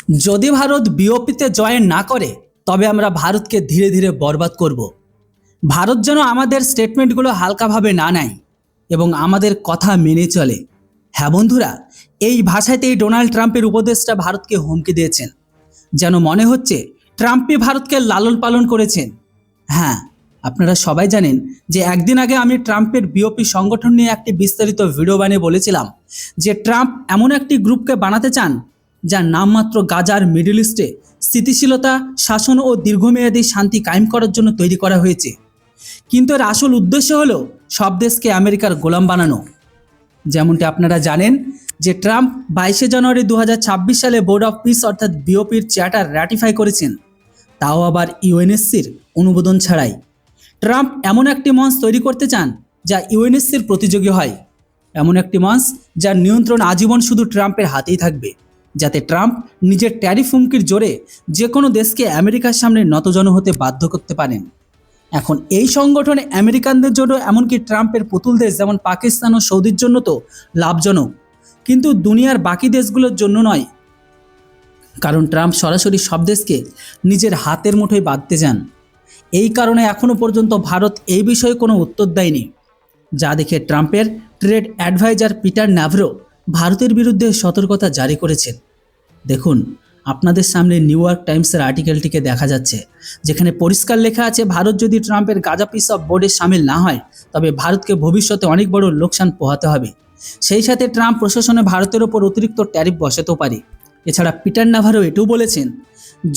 যদি ভারত বিওপিতে জয়েন না করে তবে আমরা ভারতকে ধীরে ধীরে বরবাদ করব। ভারত যেন আমাদের স্টেটমেন্টগুলো হালকাভাবে না নেয় এবং আমাদের কথা মেনে চলে। হ্যাঁ বন্ধুরা, এই ভাষাতেই ডোনাল্ড ট্রাম্পের উপদেষ্টা ভারতকে হুমকি দিয়েছেন। যেন মনে হচ্ছে ট্রাম্পই ভারতকে লালন পালন করেছেন। হ্যাঁ, আপনারা সবাই জানেন যে একদিন আগে আমি ট্রাম্পের বিওপি সংগঠন নিয়ে একটি বিস্তারিত ভিডিও বানিয়ে বলেছিলাম যে ট্রাম্প এমন একটি গ্রুপকে বানাতে চান যার নামমাত্র গাজার মিডল ইস্টে স্থিতিশীলতা, শাসন ও দীর্ঘমেয়াদী শান্তি কায়েম করার জন্য তৈরি করা হয়েছে। কিন্তু এর আসল উদ্দেশ্য হলো সব দেশকে আমেরিকার গোলাম বানানো। যেমনটি আপনারা জানেন যে ট্রাম্প 22 জানুয়ারি 2026 সালে বোর্ড অফ পিস অর্থাৎ বিওপির চার্টার রাটিফাই করেছেন, তাও আবার ইউএনএসসির অনুমোদন ছাড়াই। ট্রাম্প এমন একটি মঞ্চ তৈরি করতে চান যা ইউএনএসসির প্রতিযোগী হয়, এমন একটি মঞ্চ যার নিয়ন্ত্রণ আজীবন শুধু ট্রাম্পের হাতেই থাকবে, যাতে ট্রাম্প নিজের ট্যারিফ হুমকির জোরে যে কোনো দেশকে আমেরিকার সামনে নতজন হতে বাধ্য করতে পারেন। এখন এই সংগঠনে আমেরিকানদের জন্য, এমনকি ট্রাম্পের পুতুল দেশ যেমন পাকিস্তান ও সৌদির জন্য তো লাভজনক, কিন্তু দুনিয়ার বাকি দেশগুলোর জন্য নয়। কারণ ট্রাম্প সরাসরি সব দেশকে নিজের হাতের মুঠোয় বাঁধতে চান। এই কারণে এখনও পর্যন্ত ভারত এই বিষয়ে কোনো উত্তর দেয়নি, যা দেখে ট্রাম্পের ট্রেড অ্যাডভাইজার পিটার ন্যাভরো ভারতের বিরুদ্ধে সতর্কতা জারি করেছেন। দেখুন, আপনাদের সামনে নিউ ইয়র্ক টাইমসের আর্টিকেলটিকে দেখা যাচ্ছে, যেখানে পরিষ্কার লেখা আছে ভারত যদি ট্রাম্পের গাজা পিস অফ বোর্ডে সামিল না হয় তবে ভারতকে ভবিষ্যতে অনেক বড় লোকসান পোহাতে হবে। সেই সাথে ট্রাম্প প্রশাসনে ভারতের ওপর অতিরিক্ত ট্যারিফ বসাতেও পারে। এছাড়া পিটার ন্যাভারো এটাও বলেছেন,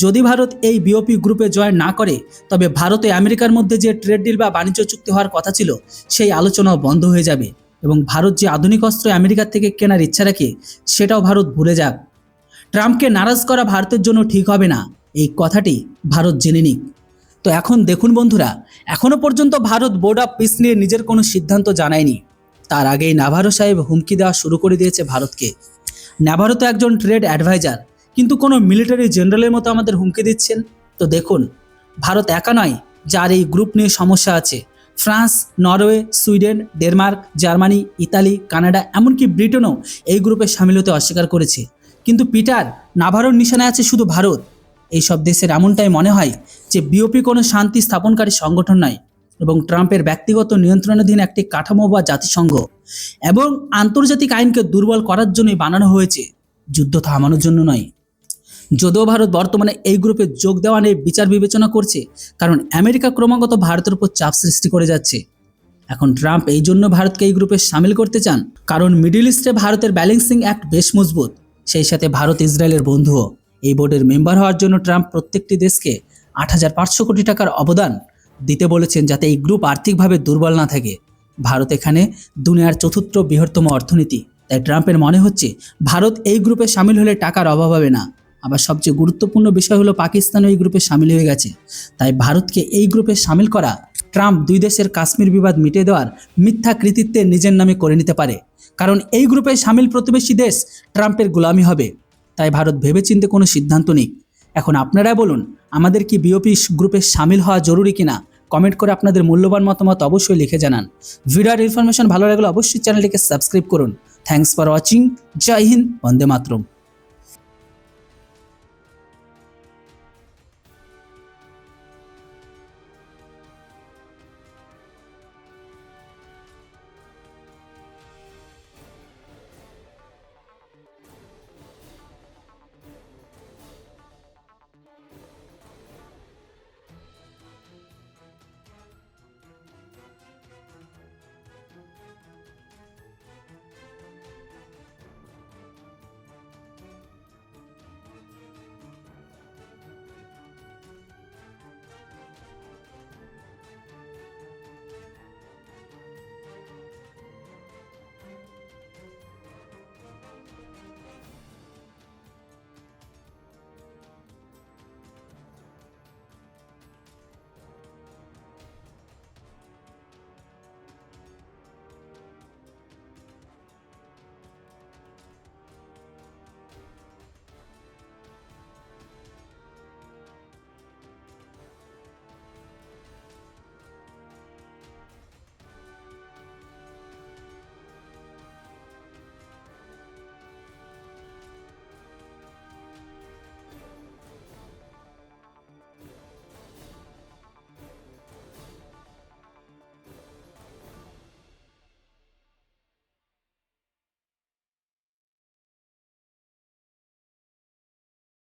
যদি ভারত এই বিওপি গ্রুপে জয়েন না করে তবে ভারত ও আমেরিকার মধ্যে যে ট্রেড ডিল বা বাণিজ্য চুক্তি হওয়ার কথা ছিল সেই আলোচনাও বন্ধ হয়ে যাবে এবং ভারত যে আধুনিক অস্ত্র আমেরিকার থেকে কেনার ইচ্ছা রাখে সেটাও ভারত ভুলে যাক। ট্রাম্পকে নারাজ করা ভারতের জন্য ঠিক হবে না, এই কথাটি ভারত জেনে নিক। তো এখন দেখুন বন্ধুরা, এখনও পর্যন্ত ভারত বোর্ড অফ পিস নিয়ে নিজের কোনো সিদ্ধান্ত জানায়নি। তার আগেই ন্যাভারো সাহেব হুমকি দেওয়া শুরু করে দিয়েছে ভারতকে। ন্যাভারো তো একজন ট্রেড অ্যাডভাইজার, কিন্তু কোনো মিলিটারি জেনারেলের মতো আমাদের হুমকি দিচ্ছেন। তো দেখুন, ভারত একা নয় যার এই গ্রুপ নিয়ে সমস্যা আছে। France, Norway, Sweden, Denmark, Germany, Italy, Canada, এমনকি ব্রিটেনও এই গ্রুপে সামিল হতে অস্বীকার করেছে। কিন্তু পিটার ন্যাভারোর নিশানায় আছে শুধু ভারত। এই সব দেশের এমনটাই মনে হয় যে বিওপি কোনো শান্তি স্থাপনকারী সংগঠন নয়, এবং ট্রাম্পের ব্যক্তিগত নিয়ন্ত্রণাধীন একটি কাঠামো বা জাতিসংঘ, এবং আন্তর্জাতিক আইনকে দুর্বল করার জন্যই বানানো হয়েছে, যুদ্ধ থামানোর জন্য নয়। যদিও ভারত বর্তমানে এই গ্রুপে যোগ দেওয়া নিয়ে বিচার বিবেচনা করছে, কারণ আমেরিকা ক্রমাগত ভারতের উপর চাপ সৃষ্টি করে যাচ্ছে। এখন ট্রাম্প এই জন্য ভারতকে এই গ্রুপে সামিল করতে চান, কারণ মিডল ইস্টে ভারতের ব্যালেন্সিং অ্যাক্ট বেশ মজবুত। সেই সাথে ভারত ইসরায়েলের বন্ধুও। এই বোর্ডের মেম্বার হওয়ার জন্য ট্রাম্প প্রত্যেকটি দেশকে 8,500 কোটি টাকার অবদান দিতে বলেছেন, যাতে এই গ্রুপ আর্থিকভাবে দুর্বল না থাকে। ভারত এখানে দুনিয়ার চতুর্থ বৃহত্তম অর্থনীতি, তাই ট্রাম্পের মনে হচ্ছে ভারত এই গ্রুপে সামিল হলে টাকার অভাব হবে না। আবার সবচেয়ে গুরুত্বপূর্ণ বিষয় হলো পাকিস্তানও এই গ্রুপে সামিল হয়ে গেছে, তাই ভারতকে এই গ্রুপে সামিল করা ট্রাম্প দুই দেশের কাশ্মীর বিবাদ মিটিয়ে দেওয়ার মিথ্যা কৃতিত্বে নিজের নামে করে নিতে পারে। কারণ এই গ্রুপে সামিল প্রতিবেশী দেশ ট্রাম্পের গোলামি হবে। তাই ভারত ভেবেচিন্তে কোনো সিদ্ধান্ত নিক। এখন আপনারা বলুন, আমাদের কি বিওপি গ্রুপে সামিল হওয়া জরুরি কিনা? কমেন্ট করে আপনাদের মূল্যবান মতামত অবশ্যই লিখে জানান। ভিডিওর ইনফরমেশন ভালো লাগলে অবশ্যই চ্যানেলটিকে সাবস্ক্রাইব করুন। Thanks for watching. Jai Hind, Vande Mataram.